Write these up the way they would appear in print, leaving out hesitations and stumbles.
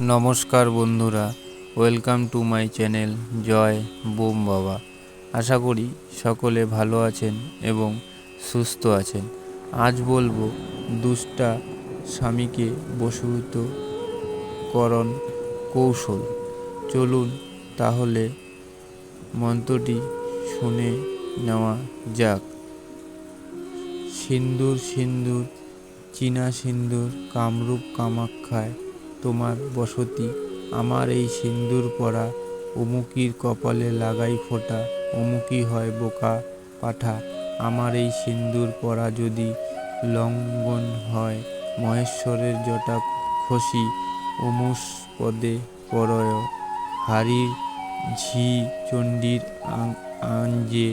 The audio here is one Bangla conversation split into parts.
নমস্কার বন্ধুরা, welcome to my channel Jai Bom Baba. আশা করি সকলে ভালো আছেন এবং সুস্থ আছেন। আজ বলবো দুষ্টা স্বামীকে বশীভূতকরণ কৌশল। চলুন তাহলে মন্ত্রটি শুনে নেওয়া যাক। সিন্দুর সিন্দুর চীনা সিন্দুর কামরূপ কামাখ্যায় তোমার বসতি। আমার এই সিন্দুর পরা অমুকির কপালে লাগাই ফোঁটা, অমুকি হয় বোকা পাঠা। আমার এই সিন্দুর পরা যদি লঙ্ঘন হয়, মহেশ্বরের জটা খসি অমুষ পদে পরয়। হারির ঝি চণ্ডীর আঞ্জে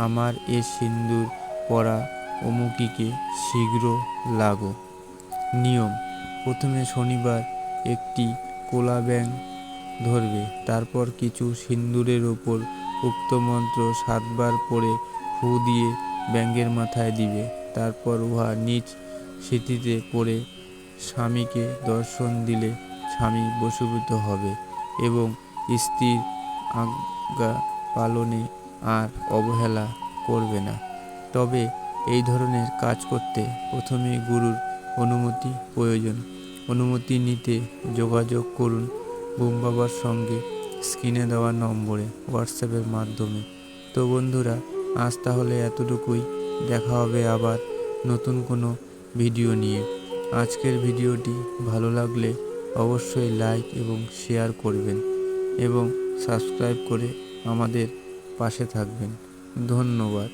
আমার এ সিন্দুর পরা অমুকিকে শীঘ্র লাগো। নিয়ম: প্রথমে শনিবার একটি কোলা ব্যাঙ ধরবে, তারপর কিছু সিন্দুরের ওপর উক্ত মন্ত্র 7 বার পড়ে ফু দিয়ে ব্যাঙের মাথায় দিবে। তারপর উহা নিজ স্মৃতিতে পড়ে স্বামীকে দর্শন দিলে স্বামী বশীভূত হবে এবং স্ত্রীর আজ্ঞা পালনে আর অবহেলা করবে না। তবে এই ধরনের কাজ করতে প্রথমে গুরুর অনুমতি প্রয়োজন। অনুমতি নিতে যোগাযোগ করুন বোম বাবার সঙ্গে স্ক্রিনে দেওয়া নম্বরে হোয়াটসঅ্যাপের মাধ্যমে। তো বন্ধুরা, আজ তাহলে এতটুকুই। দেখা হবে আবার নতুন কোনো ভিডিও নিয়ে। আজকের ভিডিওটি ভালো লাগলে অবশ্যই লাইক এবং শেয়ার করবেন এবং সাবস্ক্রাইব করে আমাদের পাশে থাকবেন। ধন্যবাদ।